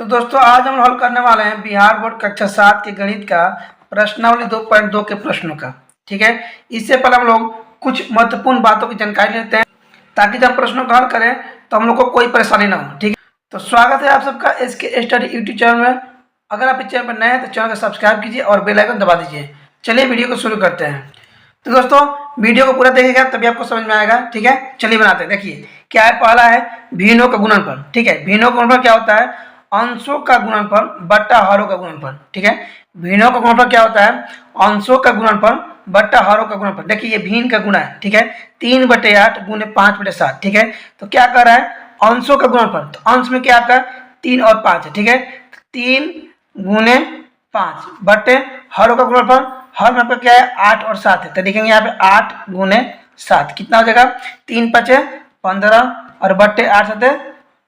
तो दोस्तों आज हम हल करने वाले हैं बिहार बोर्ड कक्षा 7 के गणित का प्रश्नावली 2.2 के प्रश्नों का। ठीक है, इससे पहले हम लोग कुछ महत्वपूर्ण बातों की जानकारी लेते हैं ताकि जब प्रश्नों का हल करें तो हम लोग को कोई परेशानी ना हो। ठीक है, तो स्वागत है आप सबका SK स्टडी यूट्यूब चैनल में। अगर आप इस चैनल पर नए हैं तो चैनल को सब्सक्राइब कीजिए और बेल आइकन दबा दीजिए। चलिए वीडियो को शुरू करते हैं। तो दोस्तों वीडियो को पूरा देखिएगा तभी आपको समझ में आएगा। ठीक है, चलिए बनाते हैं। देखिए क्या है, पहला है भिन्नों का गुणनफल। ठीक है, भिन्नों का गुणनफल क्या होता है? अंशों का गुणनफल बट्टा हरों का गुणनफल। ठीक है, भिन्नों का गुणनफल क्या होता है? अंशों का गुणनफल बट्टा हरों का गुणनफल। देखिए ये भिन्न का गुणा है। ठीक है, 3/8 गुने 5/7। ठीक है, तो क्या कर रहा है? अंशों का गुणनफल। तो अंश में क्या आपका 3 और 5 है। ठीक है, 3 गुने 5 बट्टे हरों का गुणनफल। हर में आपका क्या है? 8 और 7 है। तो देखेंगे यहाँ पे 8 गुने 7 कितना हो जाएगा? 3 5 15 और बट्टे 8 7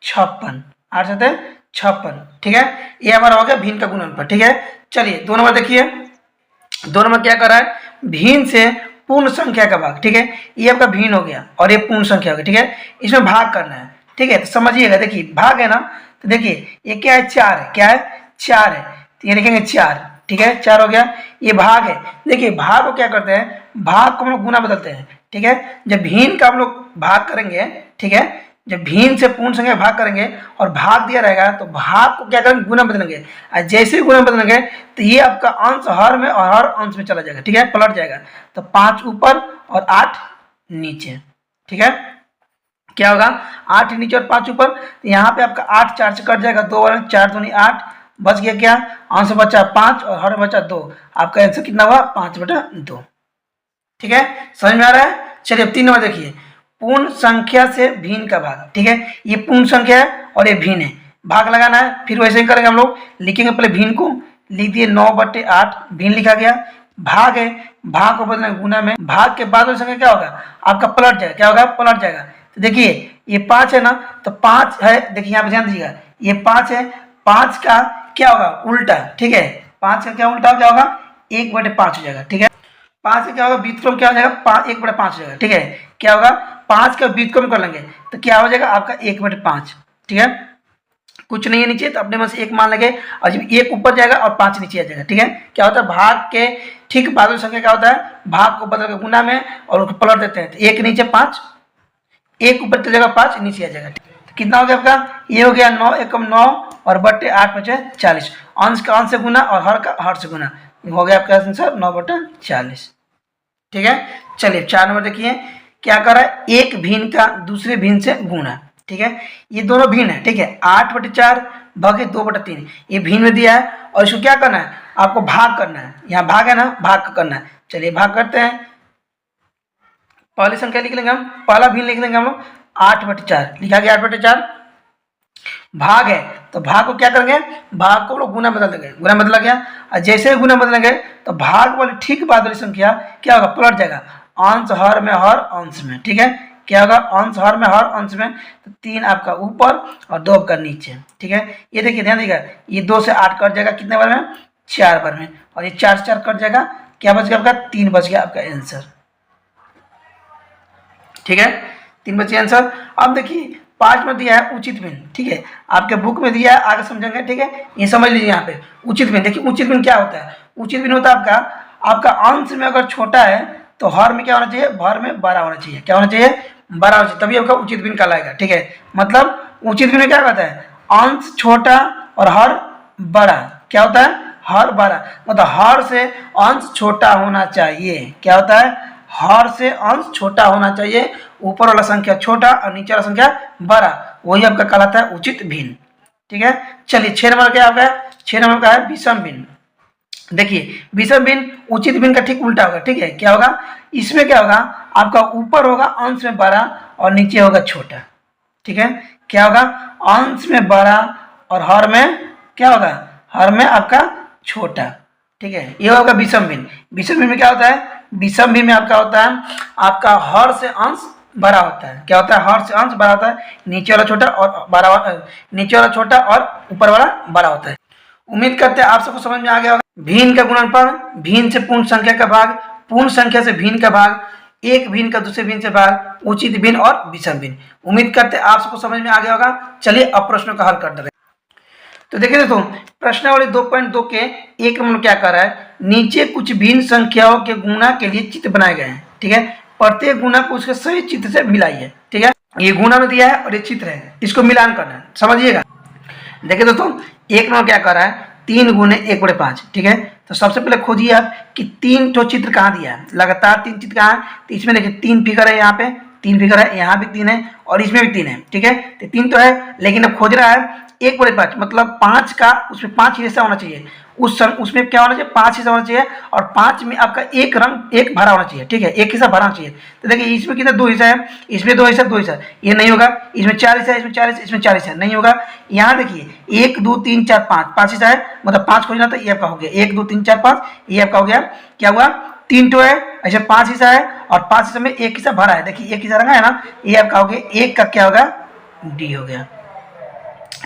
56। 8 7 56। ठीक है, ये हमारा हो गया भिन्न का गुणनफल। ठीक है, चलिए 2 नंबर देखिए। 2 नंबर क्या कर रहा है? भिन्न से पूर्ण संख्या का भाग। ठीक है, ये आपका भिन्न हो गया और ये पूर्ण संख्या हो गया। ठीक है, इसमें भाग करना है। ठीक है, तो समझिएगा। देखिए भाग है ना, तो देखिए ये क्या है? 4 है। क्या है? 4 है। तो ये लिखेंगे 4। ठीक है, 4 हो गया। ये भाग है। देखिए भाग को क्या करते हैं? भाग को हम लोग गुना बदलते हैं। ठीक है, जब भिन्न का हम लोग भाग करेंगे, ठीक है, जब भिन्न से पूर्ण संख्या भाग करेंगे और भाग दिया रहेगा तो भाग को क्या करेंगे? गुना बदलेंगे। और जैसे ही गुना बदलेंगे तो ये आपका अंश हर में और हर अंश में चला जाएगा। ठीक है, पलट जाएगा। तो 5 ऊपर और 8 नीचे। ठीक है, क्या होगा? 8 नीचे और 5 ऊपर। तो यहाँ पे आपका 8 4 से कट जाएगा, 2 और 4 दूनी 8, बच गया क्या? अंश बचा 5 और हर बचा 2। आपका आंसर कितना हुआ? 5/2। ठीक है, समझ में आ रहा है? चलिए अब 3 नंबर देखिए। पूर्ण संख्या से भिन्न का भाग। ठीक है, ये पूर्ण संख्या है और ये भिन्न है। भाग लगाना है, फिर वैसे ही करेंगे हम लोग। लिखेंगे पहले भिन्न को, लिख दिए 9/8 भिन्न लिखा गया। भाग है, भाग को बदलेंगे गुना में। भाग के बाद वाली संख्या क्या होगा? आपका पलट जाएगा। क्या होगा? पलट जाएगा। तो देखिए ये 5 है ना, तो 5 है। देखिए यहाँ पे ध्यान दीजिएगा, ये 5 है। 5 का क्या होगा? उल्टा। ठीक है, 5 का क्या उल्टा क्या होगा? 1/5 हो जाएगा। ठीक है, 5 का क्या होगा? व्युत्क्रम क्या हो जाएगा? 1/5 हो जाएगा। ठीक है, क्या होगा? 5 का व्युत्क्रम कर लेंगे तो क्या हो जाएगा? आपका 1/5। ठीक है, कुछ नहीं है नीचे तो अपने मन से 1 मान लेंगे और जब 1 ऊपर जाएगा और 5 नीचे आ जाएगा। ठीक है, क्या होता है? भाग के ठीक बाद वाली संख्या क्या होता है? भाग को बदल के गुना में और उसको पलट देते हैं। तो 1 नीचे 5, 1 ऊपर चल जाएगा 5 नीचे आ जाएगा। तो कितना हो गया आपका? ये हो गया 9 एकम 9 और बट्टे 8 5 40। अंश का अंश से गुना और हर का हर से गुना, हो गया आपका आंसर 9/40। ठीक है, चलिए 4 नंबर देखिए। क्या कर रहा है? एक भिन्न का दूसरे भिन्न से गुणा। ठीक है, ये दोनों भिन्न है। ठीक है, 8/4 भागे 2/3 ये भिन्न में दिया है और इसको क्या करना है? आपको भाग करना है। यहाँ भाग है ना, भाग करना है। चलिए भाग करते हैं। पहली संख्या लिख लेंगे हम, पहला भिन्न लिख लेंगे हम लोग। 8/4 लिखा गया। 8/4 भाग है तो भाग को क्या करेंगे? भाग को लोग गुना बदल देंगे। गुना बदला गया और जैसे ही गुना बदलेंगे तो भाग वाली ठीक बाद वाली संख्या क्या होगा? पलट जाएगा। अंश हर में हर अंश में। ठीक है, क्या होगा? अंश हर में हर अंश में। तो 3 आपका ऊपर और 2 आपका नीचे। ठीक है, ये देखिए ध्यान दीजिएगा, ये 2 से 8 कट जाएगा कितने बार में? 4 बार में। और ये 4 से 4 कट जाएगा, क्या बच गया आपका? 3 बच गया आपका आंसर। ठीक है, 3 बचे आंसर। अब देखिए 5 में दिया है उचित भिन्न। ठीक है, आपके बुक में दिया है, आगे समझेंगे। ठीक है, ये समझ लीजिए यहाँ पे उचित भिन्न। देखिए उचित भिन्न क्या होता है? उचित भिन्न होता है आपका अंश में अगर छोटा है तो हर में क्या होना चाहिए? भर में बड़ा होना चाहिए। क्या होना चाहिए? बड़ा होना चाहिए, तभी आपका उचित भिन्न कहलाएगा। ठीक है, मतलब उचित भिन्न क्या कहता है? अंश छोटा और हर बड़ा। क्या होता है? हर बड़ा, मतलब हर से अंश छोटा होना चाहिए। क्या होता है? हर से अंश छोटा होना चाहिए। ऊपर वाला संख्या छोटा और नीचे वाला संख्या बड़ा, वही आपका कहलाता है उचित भिन्न। ठीक है, चलिए 6 नंबर क्या होगा? 6 नंबर का है विषम भिन्न। देखिए विषम भिन्न उचित भिन्न का ठीक उल्टा होगा। ठीक है, क्या होगा? इसमें क्या होगा? आपका ऊपर होगा अंश में बड़ा और नीचे होगा छोटा। ठीक है, क्या होगा? अंश में बड़ा और हर में क्या होगा? हर में आपका छोटा। ठीक है, ये होगा विषम भिन्न। विषम भिन्न में क्या होता है? विषम भिन्न में आपका होता है आपका हर से अंश बड़ा होता है। क्या होता है? हर से अंश बड़ा होता है। नीचे वाला छोटा और बड़ा, नीचे वाला छोटा और ऊपर वाला बड़ा होता है। उम्मीद करते हैं आप सबको समझ में आ गया होगा। भिन्न का गुणनफल, भिन्न से पूर्ण संख्या का भाग, पूर्ण संख्या से भिन्न का भाग, एक भिन्न का दूसरे भिन्न से भाग, उचित भिन्न और विषम भिन्न। उम्मीद करते हैं आप सबको समझ में आ गया होगा। चलिए अब प्रश्नों का हल कर देते हैं। तो देखिए दोस्तों, प्रश्नावली 2.2 के एक नंबर क्या कर रहा है, नीचे कुछ भिन्न संख्याओं के गुणा के लिए चित्र बनाए गए हैं। ठीक है, प्रत्येक गुणा को उसके सही चित्र से मिलाइए। ठीक है, ये गुणा में दिया है और ये चित्र है, इसको मिलान करना है, समझिएगा। देखिए दोस्तों, एक नंबर क्या कर रहा है, 3 गुने 1/5। ठीक है, तो सबसे पहले खोजिए आप कि 3 तो चित्र कहाँ दिया है, लगातार 3 चित्र कहाँ है। तो इसमें देखिए 3 फिगर है, यहाँ पे 3 फिगर है, यहाँ भी 3 है और इसमें भी 3 है। ठीक है, तो 3 तो है, लेकिन अब खोज रहा है 1/5, मतलब 5 का उसमें 5 हिस्सा होना चाहिए। उसमें क्या होना चाहिए, 5 हिस्सा होना चाहिए और 5 में आपका एक रंग एक भरा होना चाहिए। ठीक है, एक हिस्सा भरा चाहिए। तो देखिए इसमें कितना 2 हिस्सा है, इसमें 2 हिस्सा, 2 हिस्सा, ये नहीं होगा। इसमें 4 हिस्सा है, इसमें 4 हिस्सा, इसमें 4 हिस्सा, नहीं होगा। यहाँ देखिए 1 2 3 4 5, 5 हिस्सा है, मतलब 5 खोजना, तो ये आपका हो गया 1 2 3 4 5, ये आपका हो गया। क्या हुआ, 3 तो है, ऐसे 5 हिस्सा है और 5 हिस्से में एक हिस्सा भरा है। देखिए एक हिस्सा रंगा है ना, ये आपका हो गया, एक का क्या होगा, डी हो गया।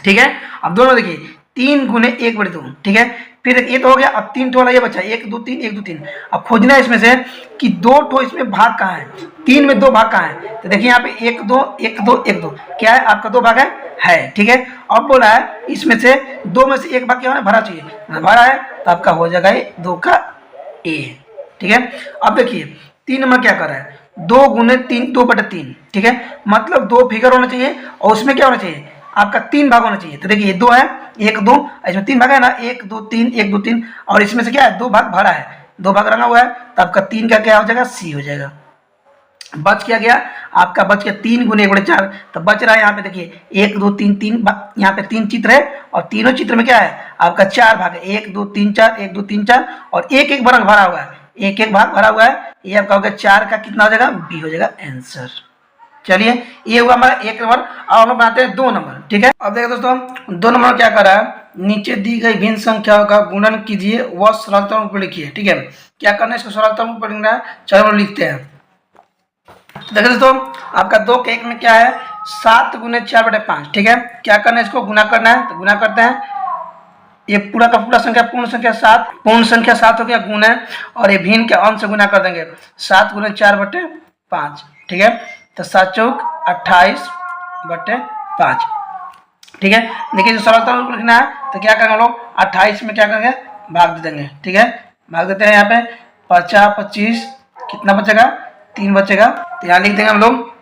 ठीक है, अब दोनों देखिए 3 गुने 1/2। ठीक है, फिर देखिए ये तो हो गया, अब 3 ठो वाला ये बचा, 1 2 3 1 2 3। अब खोजना है इसमें से कि 2 ठो इसमें भाग कहाँ है, 3 में 2 भाग कहाँ है। तो देखिए यहाँ पे 1 2 1 2 1 2, क्या है आपका 2 भाग है। ठीक है, अब बोला है इसमें से 2 में से 1 भाग क्या होना, भरा चाहिए, भरा है, तो आपका हो जाएगा ये 2 का ए। ठीक है, अब देखिए 3 नंबर क्या कर रहा है, 2 गुने 3 2/3। ठीक है, मतलब 2 फिगर होना चाहिए और उसमें क्या होना चाहिए, आपका 3 भाग होना चाहिए। तो देखिए ये 2 है, 1 2, इसमें 3 भाग है ना, 1 2 3 1 2 3, और इसमें से क्या है 2 भाग भरा है, 2 भाग रंगा हुआ है, तो आपका 3 का क्या हो जाएगा, सी हो जाएगा। बच क्या गया, आपका बच गया 3 गुने 1/4। तो बच रहा है यहाँ पे देखिए 1 2 3 3, यहाँ पे 3 चित्र है और तीनों चित्र में क्या है आपका 4 भाग है, 1 2 3 4 1 2 3 4, और एक एक भाग भरा हुआ है, एक एक भाग भरा हुआ है, ये आपका हो गया 4 का कितना हो जाएगा, बी हो जाएगा आंसर। चलिए ये हुआ हमारा 1 नंबर। अब हम बनाते हैं 2 नंबर। ठीक है, अब देखिए दोस्तों 2 नंबर क्या कर रहा है, नीचे दी गई भिन्न संख्याओं का गुणन कीजिए व सरलता रूप में लिखिए। ठीक है, क्या करना है, इसको सरलता रूप में लिखना है। चलो लिखते हैं। तो देखिए दोस्तों, आपका 2 के 1 में क्या है, 7 गुने 4/5। ठीक है, क्या करना है, इसको गुना करना है, तो गुना करते हैं। ये पूरा का पूरा संख्या पूर्ण संख्या 7, पूर्ण संख्या 7 हो गया, गुण है, और ये भिन्न के अंश से गुना कर देंगे, 7 गुने 4/5। ठीक है, तो 7 चौक 28/5। ठीक है, देखिए जो सरलता रूप लिखना है, तो क्या करेंगे हम लोग, 28 में क्या करेंगे, भाग दे देंगे। ठीक है, भाग देते हैं, यहाँ पे 50 25, कितना बचेगा, 3 बचेगा। तो यहाँ लिख देंगे हम लोग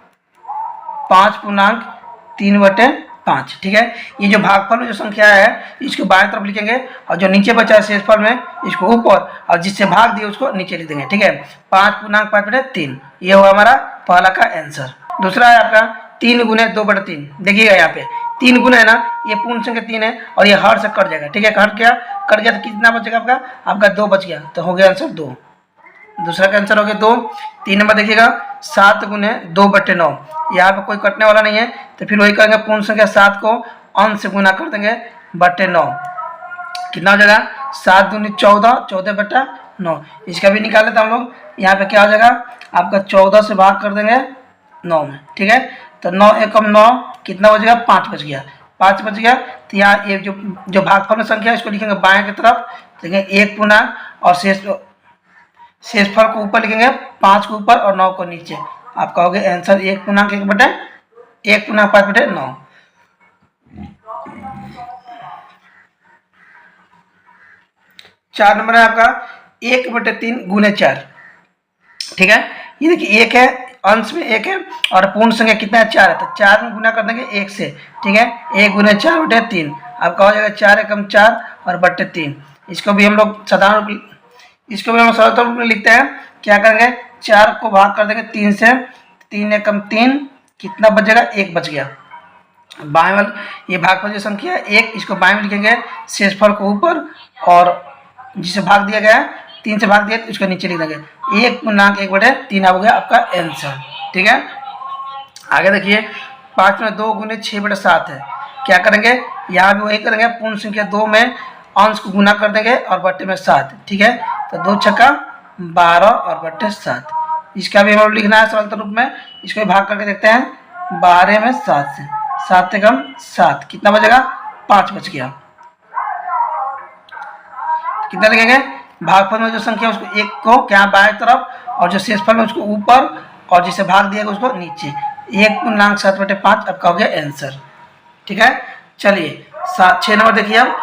5.3/5। ठीक है, ये जो भागफल में जो संख्या है इसको बाएं तरफ लिखेंगे, और जो नीचे बचा है शेषफल में इसको ऊपर, और जिससे भाग दिए उसको नीचे लिख देंगे। ठीक है, 5.5/3, ये हुआ हमारा पहला का आंसर। दूसरा है आपका 3 गुने 2/3। देखिएगा यहाँ पे 3 गुना है ना, ये पूर्ण संख्या 3 है और ये हर से कट जाएगा। ठीक है, कट गया तो कितना बचेगा आपका 2 बच गया, तो हो गया आंसर 2। दूसरा का आंसर हो गया 2। 3 नंबर देखिएगा 7 गुने 2/9, यहाँ पे कोई कटने वाला नहीं है, तो फिर वही करेंगे, पूर्ण संख्या 7 को अंश से गुना कर देंगे, /9, कितना हो जाएगा, 7 दूनी 14, 14/9। इसका भी निकाल लेते हम लोग। यहाँ पे क्या हो जाएगा आपका, 14 से भाग कर देंगे 9 में। ठीक है, तो 9 एकम 9, कितना बच गया, 5 बच गया, 5 बच गया। तो यहाँ ये जो भागफल में संख्या है इसको लिखेंगे बाएं की तरफ, लिखेंगे 1 पूर्णांक, और शेषफल को ऊपर लिखेंगे, 5 को ऊपर और 9 को नीचे। आपका हो गया आंसर 1.5/9। 4 नंबर है आपका 1/3 गुने 4। ठीक है, ये देखिए 1 है, अंश में 1 है, और पूर्ण संख्या कितना है, 4 है, तो 4 में गुना कर देंगे 1 से। ठीक है, 1 गुने 4/3, आपका हो जाएगा 4 एकम 4 और /3। इसको भी हम लोग सरल रूप में लिखते हैं। क्या करेंगे, 4 को भाग कर देंगे 3 से, 3 एकम 3, कितना बचेगा, 1 बच गया। बाएं वाले ये भागफल जो संख्या है 1, इसको बाएं में लिखेंगे, शेषफल को ऊपर, और जिसे भाग दिया गया है 3 से भाग दिया तो इसको नीचे लिख देंगे, 1.1/3 हो गया आपका आंसर। ठीक है, आगे देखिए 5 में 2 गुने 6/7 है। क्या करेंगे, यहाँ भी वही करेंगे, पूर्ण संख्या 2 में अंश को गुना कर देंगे और बट्टे में 7। ठीक है, तो 2 छक्का 12 और बट्टे 7। इसका भी हमें लिखना है सरल रूप में। इसको भी भाग करके देखते हैं, 12 में 7 से, 7 एकम 7, कितना बचेगा, 5 बच गया। कितना लिखेंगे, भागफल में जो संख्या उसको 1 को क्या बाएं तरफ, और जो शेषफल में उसको ऊपर, और जिसे भाग दिया उसको नीचे। 1.7/5 आपका हो गया आंसर। ठीक है, चलिए सात 6 नंबर देखिए अब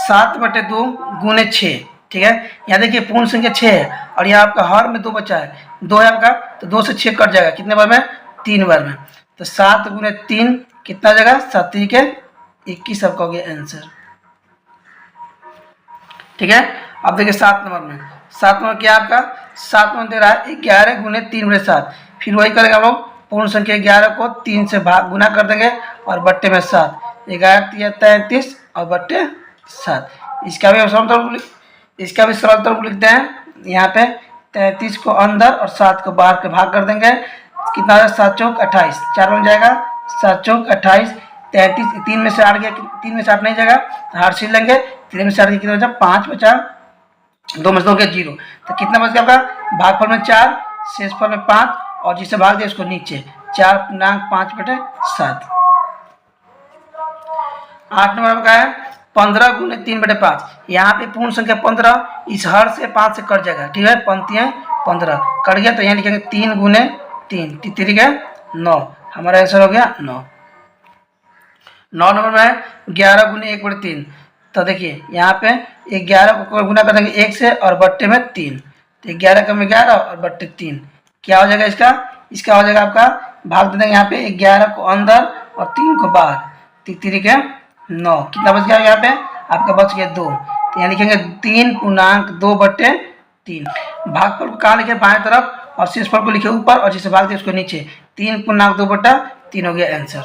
7/2 गुने 6, ठीक है। यहाँ देखिए पूर्ण संख्या 6 है और यहाँ आपका हर में 2 बचा है, 2 है आपका, तो 2 से 6 कट जाएगा, कितने बार में, 3 बार में। तो 7 गुने 3 कितना हो जाएगा, 7 के 21 आपका हो गया आंसर, ठीक है। अब देखिए 7 नंबर में, 7 नंबर क्या आपका, 7 नंबर दे रहा है 11 गुने 3/7। फिर वही करेंगे हम लोग, पूर्ण संख्या 11 को 3 से भाग गुना कर देंगे और बट्टे में 7, 11 33 और बट्टे 7। इसका भी सरल तौर लिखते हैं, यहाँ पे 33 को अंदर और 7 को बाहर के भाग कर देंगे, कितना है, 7 चौक 28, 4 बन जाएगा, 7 चौक 28, 33 3 में से 8 गया, 3 में से 8 नहीं जाएगा, हार सील लेंगे, 3 में से 8 गया, कितना बचा, 5 बचा, 2 में से 2 गया 0, तो कितना बच गया आपका, भागफल में 4, शेषफल में 5 और जिसे भाग दिया उसको नीचे, 4×5/7। 8 नंबर का है 15 गुने 3/5। यहाँ पे पूर्ण संख्या 15, इस हर से 5 से कट जाएगा, ठीक है, पंक्तियाँ 15 कट गया, तो यहाँ लिखेंगे 3 गुने 3, 3 का 9, हमारा आंसर हो गया 9। 9 नंबर में है 11 गुने 1/3। तो देखिए यहाँ पे 11 को गुना कर देंगे 1 से और बट्टे में 3, तो 11 का में 11 और बट्टे 3, क्या हो जाएगा इसका हो जाएगा आपका, भाग दे देंगे यहाँ पे 11 को अंदर और 3 को बाहर, 3 के 9, कितना बच गया यहाँ पे आपका, बच गया 2, तो यहाँ लिखेंगे 3×2/3। भागफल को कहाँ लिखे, बाएं तरफ, और शेषफल को लिखे ऊपर और जिसे भाग दिया उसको नीचे, 3×2/3 हो गया आंसर,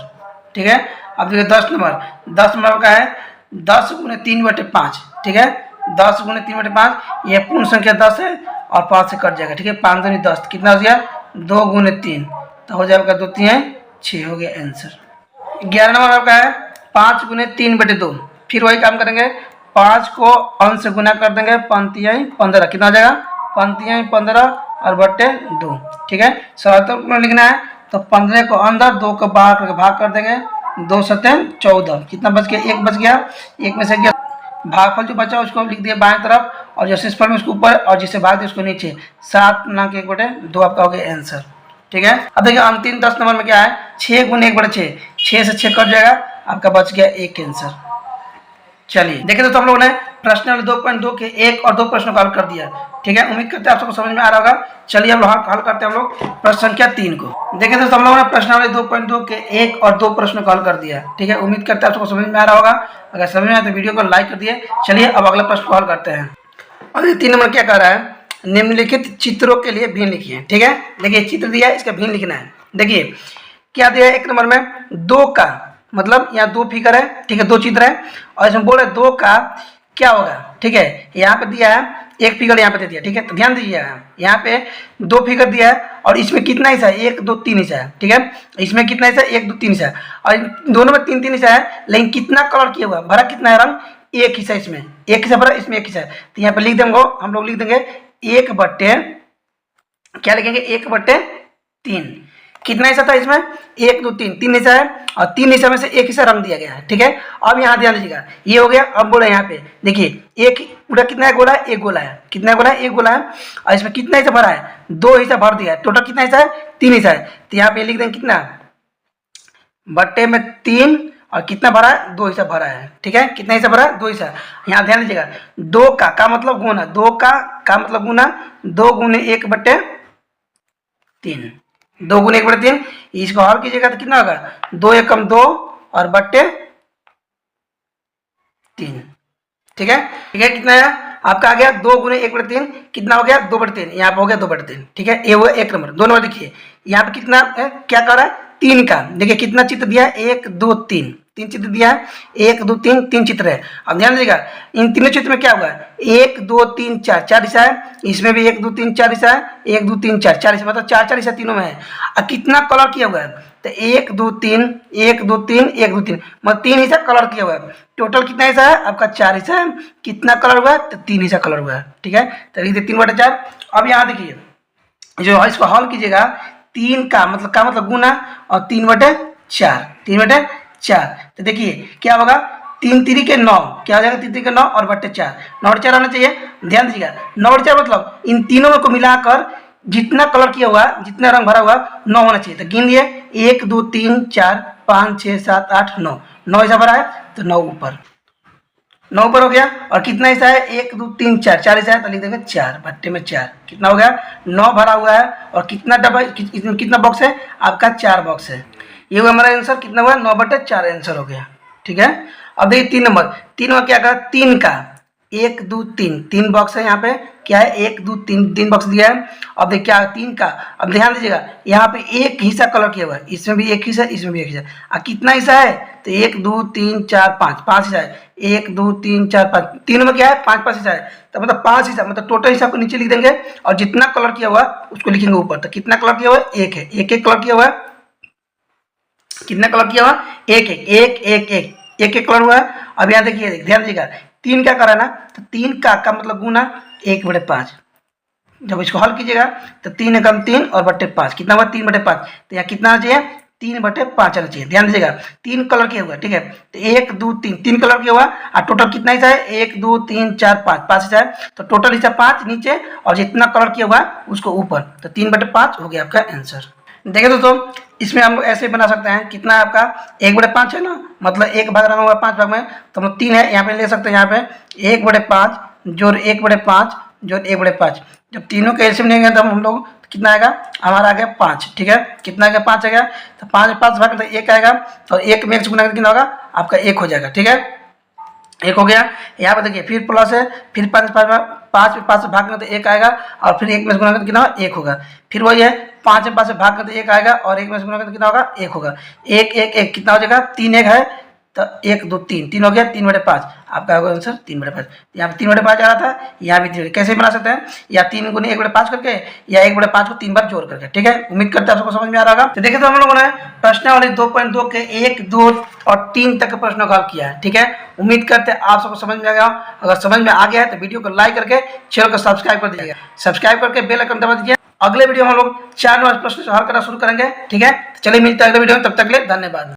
ठीक है। अब देखिए 10 नंबर का है 10 गुने 3/5, ठीक है, 10 गुने 3/5, ये पूर्ण संख्या 10 है और 5 से कट जाएगा, ठीक है, 5 दूनी 10, कितना हो गया, 2 गुने 3, तो हो जाएगा 2 3 6 हो गया आंसर। 11 नंबर का है 5 गुने 3/2। फिर वही काम करेंगे, 5 को अंश से गुना कर देंगे, पंक्तियाँ 15, कितना हो जाएगा, पंक्तियाँ 15 और बट्टे 2, ठीक है। सरल में लिखना है, तो 15 को अंदर, 2 को बाहर करके भाग कर देंगे, 2 7 14, कितना बच गया, 1 बच गया, 1 में से गया, भागफल जो बचा उसको लिख दिया बाएं तरफ और जो शेषफल में उसको ऊपर और जिसे भाग दिया उसको नीचे, 7×1/2 आपका हो गया आंसर, ठीक है। अब देखिए अंतिम 10 नंबर में क्या है, 6 गुने 1/6, 6 से 6 कट जाएगा, आपका बच गया 1 आंसर। चलिए देखिए दोस्तों, हम लोगों ने प्रश्न नंबर 2.2 के 1 और 2 प्रश्नों का हल कर दिया, ठीक है। उम्मीद करते हैं आप सबको समझ में आ रहा होगा। चलिए हम लोग हल करते हैं हम लोग प्रश्न संख्या 3 को। देखिए दोस्तों, हम लोगों ने प्रश्न नंबर 2.2 के 1 और 2 प्रश्नों का हल कर दिया, ठीक है। उम्मीद करते हैं आप सबको समझ में आ रहा होगा। अगर समझ में आए तो वीडियो को लाइक कर दिए। चलिए अब अगला प्रश्न को हल करते हैं। और ये 3 नंबर क्या कह रहा है, निम्नलिखित चित्रों के लिए भिन्न लिखिए, ठीक है। देखिए चित्र दिया है, इसका भिन्न लिखना है। देखिए क्या दिया है, 1 नंबर में 2 का मतलब यहाँ 2 फिगर है, ठीक है, 2 चित्र है और इसमें बोल रहे 2 का क्या होगा, ठीक है। यहाँ पे दिया है 1 फिगर यहाँ पे दे दिया, ठीक है। तो ध्यान दीजिए, यहाँ पे 2 फिगर दिया है और इसमें कितना हिस्सा है, 1 2 3 हिस्सा है, ठीक है। इसमें कितना हिस्सा है, 1 2 3 हिस्सा है और दोनों में 3 3 हिस्सा है, लेकिन कितना कलर किया हुआ, भरा कितना है रंग, 1 हिस्सा, इसमें 1 हिस्सा भरा, इसमें 1 हिस्सा है। तो यहाँ पे लिख देंगे हम लोग, लिख देंगे 1 बट्टे क्या लिखेंगे, 1/3। कितना हिस्सा था इसमें, 1 2 3, 3 हिस्सा है और 3 हिस्सा में से 1 हिस्सा रंग दिया गया है, ठीक है। अब यहाँ ध्यान दीजिएगा, ये हो गया। अब बोला यहाँ पे देखिए एक पूरा कितना है, गोला है, 1 गोला है, कितना गोला है, 1 गोला है और इसमें कितना हिस्सा भरा है, 2 हिस्सा भर दिया है। टोटल कितना हिस्सा है, 3 हिस्सा है। तो यहाँ पे लिख देंगे कितना, बट्टे में 3 और कितना भरा है, 2 हिस्सा भरा है, ठीक है। कितना हिस्सा भरा है, 2 हिस्सा। यहाँ ध्यान दीजिएगा, 2 का मतलब गुना, 2 का मतलब गुना, 2 गुने 1/3, 2 गुने 1/3। इसको हल कीजिएगा तो कितना होगा, 2 एकम 2 और बट्टे 3, ठीक है। ठीक है, कितना है आपका आ गया, 2 गुने 1/3, कितना हो गया, 2/3। यहाँ पे हो गया 2/3, ठीक है। ये हुआ 1 नंबर। 2 नंबर देखिए यहाँ पे कितना है, क्या कर रहा है, 3 का। देखिए कितना चित्र दिया है, 1 2 3, 3 चित्र दिया है, 1 2 3, 3 चित्र है। अब ध्यान दीजिएगा, इन तीनों चित्र में क्या होगा, 1 2 3 4, 4 हिस्सा है। इसमें भी 1 2 3 4 हिस्सा है, 1 2 3 4, 4 हिस्सा, मतलब 4 4 हिस्सा तीनों में है। और कितना कलर किया हुआ है, तो 1 2 3 1 2 3 1 2 3, मतलब 3 हिस्सा कलर किया हुआ है। टोटल कितना हिस्सा है आपका, 4 हिस्सा है। कितना कलर हुआ है, तो 3 हिस्सा कलर हुआ है, ठीक है। तो लिख दे 3/4। अब यहाँ देखिए जो इसको हल कीजिएगा, 3 का मतलब गुना और 3/4, 3/4। तो देखिए क्या होगा, 3 3 के 9, क्या हो जाएगा, 3 3 के 9 और बट्टे 4, 9/4 होना चाहिए। ध्यान दीजिएगा 9/4 मतलब इन तीनों में को मिलाकर जितना कलर किया हुआ, जितना रंग भरा हुआ 9 होना चाहिए। तो गिन लिए 1 2 3 4 5 6 7 8 9, 9 हिस्सा भरा है। तो 9 ऊपर, 9 ऊपर हो गया। और कितना हिस्सा है, 1 2 3 4, 4 हिस्सा है तो लिख देंगे 4, भट्टे में 4। कितना हो गया, 9 भरा हुआ है। और कितना डब्बा, कितना बॉक्स है आपका, 4 बॉक्स है। ये हुआ हमारा आंसर, कितना हुआ, 9/4 आंसर हो गया। ठीक है। अब देखिए 3 नंबर, 3 में क्या करा, 3 का 1 2 3, 3 बॉक्स है यहाँ पे, क्या है 1 2 3, 3 बॉक्स दिया है। अब देखिए क्या 3 का, अब ध्यान दीजिएगा यहाँ पे एक हिस्सा कलर किया हुआ है, इसमें भी एक हिस्सा, इसमें भी एक हिस्सा। अब कितना हिस्सा है, तो 1 2 3 4 5, 5 हिस्सा है। 1 2 3 4 5, तीनों में क्या है, 5 5 हिस्सा है। तो मतलब 5 हिस्सा, मतलब टोटल हिस्सा को नीचे लिख देंगे और जितना कलर किया हुआ उसको लिखेंगे ऊपर। तो कितना कलर किया हुआ है, एक है, एक एक कलर किया हुआ है। कितना कलर किया हुआ, एक एक एक एक एक एक एक कलर हुआ है। अब यहाँ देखिए, ध्यान दीजिएगा, 3 का करा ना, तो 3 का मतलब गुना 1/5। जब इसको हल कीजिएगा तो 3 एकम 3 और बट्टे 5, कितना हुआ, 3/5। तो यहाँ कितना आना चाहिए, 3/5 आना चाहिए। ध्यान दीजिएगा 3 कलर किया हुआ, ठीक है। तो 1 2 3, 3 कलर किया हुआ और टोटल कितना हिस्सा है, 1 2 3 4 5, 5 हिस्सा है। तो टोटल हिस्सा 5 नीचे और जितना कलर किया हुआ उसको ऊपर, तो 3/5 हो गया आपका आंसर। देखिए दोस्तों, इसमें हम लोग ऐसे बना सकते हैं, कितना है आपका 1/5 है ना, मतलब 1 भाग रहा होगा 5 भाग में, तो हम 3 है, यहाँ पे ले सकते हैं। यहाँ पे 1/5 जोड़ 1/5 जोड़ 1/5, जब तीनों के एलसीएम लेंगे तो हम लोग कितना आएगा, हमारा आ गया 5। ठीक है, कितना आ गया, 5 आ गया। तो 5 भाग में 1 आएगा और 1 में 1 से गुना करके कितना होगा आपका 1 हो जाएगा। ठीक है, 1 हो गया। यहाँ पे देखिए फिर प्लस है, फिर 5 से भाग में तो 1 आएगा और फिर 1 में से गुना करके कितना होगा, 1 होगा। फिर वही है, 5 से भाग में तो 1 आएगा और 1 में से गुना करके कितना होगा, 1 होगा। 1 1 1 कितना हो जाएगा, 3 1 है तो 1 2 3, 3 हो गया, 3/5 आपका होगा आंसर 3/5। यहाँ पे 3/5 आ रहा था, यहाँ भी 3। कैसे बना सकते हैं, या 3 गुने 1/5 करके, या 1/5 को 3 बार जोड़ करके। ठीक है, उम्मीद करते हैं आपको समझ में आ रहा होगा। तो देखिए, तो हम लोगों ने प्रश्नावली 2.2 के 1 2 और 3 तक प्रश्न का हल किया है। ठीक है, उम्मीद करते हैं आप सबको समझ में आ गया। अगर समझ में आ गया है तो वीडियो को लाइक करके चैनल को सब्सक्राइब कर दीजिएगा, सब्सक्राइब करके बेल आइकन दबा दीजिए। अगले वीडियो में हम लोग 4 प्रश्न हल करना शुरू करेंगे। ठीक है, चलिए मिलते हैं अगले वीडियो में, तब तक के लिए धन्यवाद।